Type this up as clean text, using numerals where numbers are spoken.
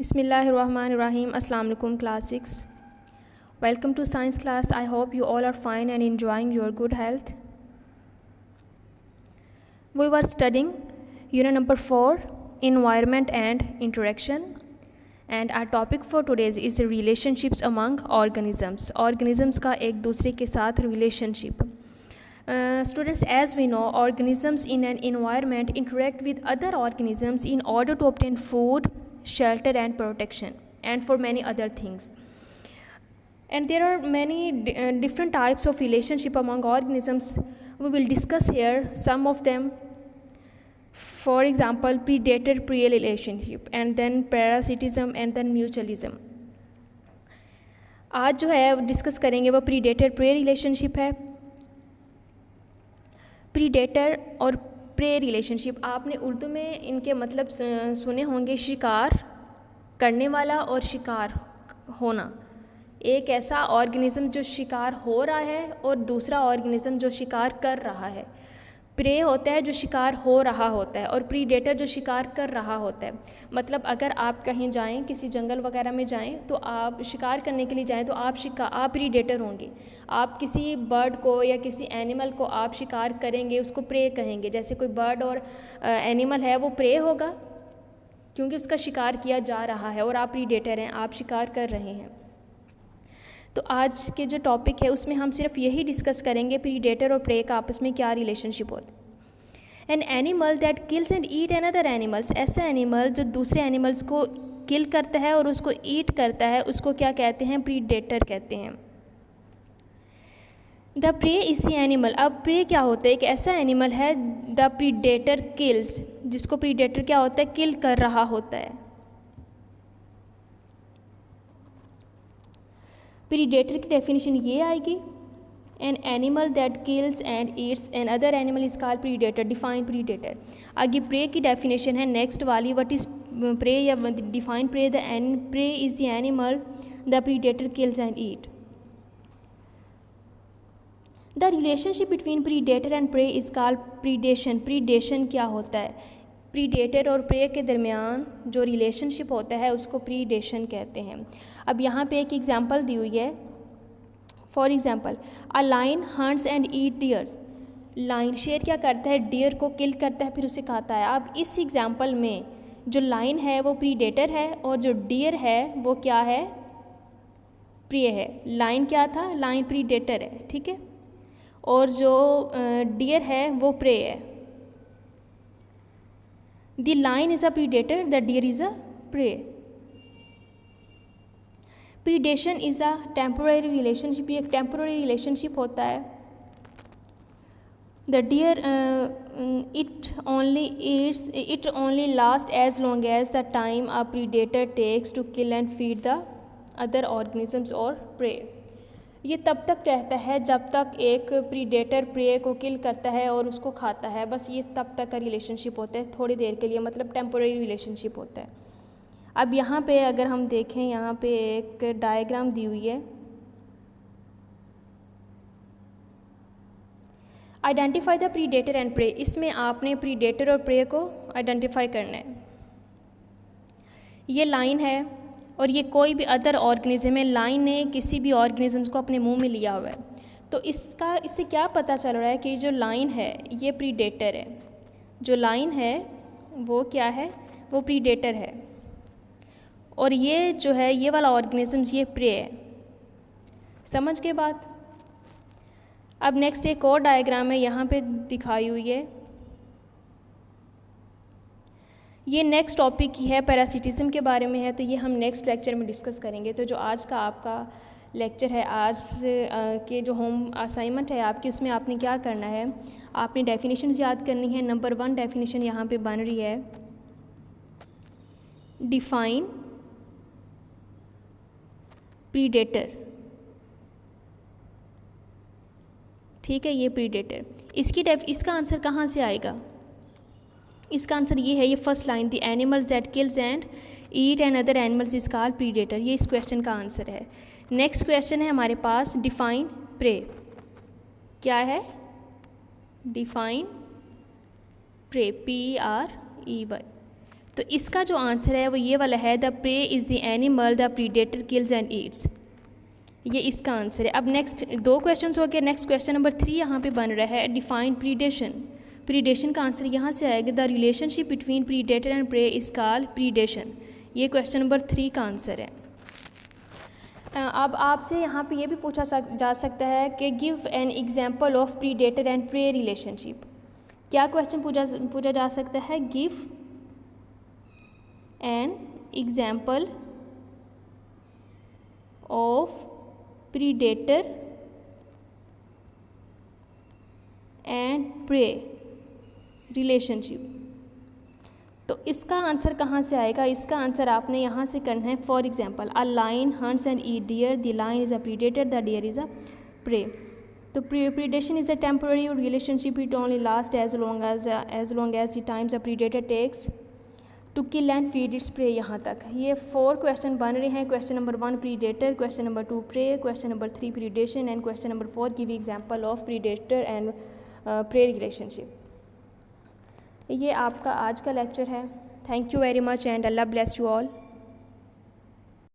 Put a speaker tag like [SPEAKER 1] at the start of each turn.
[SPEAKER 1] Bismillahirrahmanirrahim. Assalamu alaikum class 6. Welcome to science class. I hope you all are fine and enjoying your good health. We were studying unit number 4, environment and interaction, and our topic for today is relationships among organisms. Organisms का एक दूसरे के साथ relationship. Students, as we know, organisms in an environment interact with other organisms in order to obtain food, shelter and protection, and for many other things. And there are many different types of relationship among organisms. We will discuss here some of them. For example, predator-prey relationship, and then parasitism, and then mutualism. आज जो है discuss करेंगे वो predator-prey relationship है. Predator और pray relationship, आपने उर्दू में इनके मतलब सुने होंगे, शिकार करने वाला और शिकार होना. एक ऐसा ऑर्गेनिज्म जो शिकार हो रहा है और दूसरा ऑर्गेनिज्म जो शिकार कर रहा है. प्रे होता है जो शिकार हो रहा होता है और प्रीडेटर जो शिकार कर रहा होता है. मतलब अगर आप कहीं जाएं, किसी जंगल वगैरह में जाएं, तो आप शिकार करने के लिए जाएं तो आप प्रीडेटर होंगे. आप किसी बर्ड को या किसी एनिमल को आप शिकार करेंगे, उसको प्रे कहेंगे. जैसे कोई बर्ड और एनिमल है वो प्रे होगा क्योंकि उसका शिकार किया जा रहा है, और आप प्रीडेटर हैं, आप शिकार कर रहे हैं. तो आज के जो टॉपिक है उसमें हम सिर्फ यही डिस्कस करेंगे प्रीडेटर और प्रे का आपस में क्या रिलेशनशिप होता है. N animal that kills and eat another animals, ऐसा एनिमल जो दूसरे एनिमल्स को किल करता है और उसको ईट करता है, उसको क्या कहते हैं? प्रीडेटर कहते हैं. The prey is the animal. अब प्रे क्या होता है? एक ऐसा एनिमल है द प्रीडेटर किल्स, जिसको प्रीडेटर क्या होता है? किल कर रहा होता है. प्रीडेटर की डेफिनेशन ये आएगी, an animal that kills and eats another animal is called predator. Define predator. आगे प्रे की डेफिनेशन है नेक्स्ट वाली, व्हाट इज प्रे या define prey. Prey is the animal the predator kills and eat. The relationship between predator and prey is called predation. Predation क्या होता है? Predator और pray के दरमियान जो रिलेशनशिप होता है उसको प्रीडेशन कहते हैं. अब यहाँ पे एक एग्जांपल दी हुई है. For example, a lion hunts and eat deers. Lion, शेर क्या करता है? डियर को किल करता है, फिर उसे खाता है. अब इस एग्जांपल में जो लायन है वो प्रीडेटर है और जो डियर है वो क्या है? प्रे है. लायन क्या था? लायन प्रीडेटर है, ठीक है, और जो डियर है वो प्रे है. The lion is a predator, the deer is a prey. Predation is a temporary relationship. ये एक temporary relationship होता है. The deer it only lasts as long as the time a predator takes to kill and feed the other organisms or prey. ये तब तक रहता है जब तक एक प्रीडेटर प्रे को किल करता है और उसको खाता है. बस ये तब तक का रिलेशनशिप होता है, थोड़ी देर के लिए, मतलब टेम्पोररी रिलेशनशिप होता है. अब यहाँ पे अगर हम देखें, यहाँ पे एक डायग्राम दी हुई है. Identify the predator and prey. इसमें आपने प्रीडेटर और प्रे को आइडेंटिफाई करना है. ये लाइन है और ये कोई भी अदर ऑर्गेनिज्म है. लाइन ने किसी भी ऑर्गेनिज्म को अपने मुंह में लिया हुआ है. तो इससे क्या पता चल रहा है कि जो लाइन है ये प्रीडेटर है. जो लाइन है वो क्या है? वो प्रीडेटर है, और ये जो है ये वाला ऑर्गेनिज्म ये प्रे है. समझ के बात. अब नेक्स्ट एक और डायग्राम है यहाँ पे दिखाई हुई है. ये नेक्स्ट टॉपिक है, पैरासिटिज्म के बारे में है, तो ये हम नेक्स्ट लेक्चर में डिस्कस करेंगे. तो जो आज का आपका लेक्चर है, आज के जो होम असाइनमेंट है आपकी, उसमें आपने क्या करना है? आपने डेफिनेशंस याद करनी है. नंबर 1 डेफिनेशन यहाँ पे बन रही है, डिफाइन प्रीडेटर. ठीक है, ये प्रीडेटर. इसका आंसर कहाँ से आएगा? इसका आंसर ये है, ये first line, the animals that kills and eat and other animals is called predator. ये इस क्वेश्चन का आंसर है. नेक्स्ट क्वेश्चन है हमारे पास, डिफाइन प्रे. क्या है? Define prey, PREY. तो इसका जो आंसर है वो ये वाला है, the prey is the animal the predator kills and Yeats. ये इसका आंसर है। अब नेक्स्ट 2 क्वेश्चंस हो गए। नेक्स्ट क्वेश्चन नंबर 3 यहाँ पे बन रहा है, डिफाइन प्रीडेशन। प्रीडेशन का आंसर यहाँ से आएगा, the relationship between predator and prey is called predation. ये क्वेश्चन नंबर 3 का आंसर है। अब आपसे यहाँ पे ये भी पूछा जा सकता है कि give an example of predator and pray relationship. क्या क्वेश्चन पूछा जा सकता है, give an example of predator and pray relationship. तो इसका आंसर कहाँ से आएगा? इसका आंसर आपने यहाँ से करना है। For example, a lion hunts and eat deer, the lion is a predator, the deer is a prey. तो predation is a temporary relationship, it only last as long as the times a predator takes to kill and feed its prey. यहाँ तक ये 4 question बन रहे हैं। Question number 1 predator, question number 2 prey, question number 3 predation and question number 4 give example of predator and pray relationship. ये आपका आज का लेक्चर है। Thank you very much and Allah bless you all.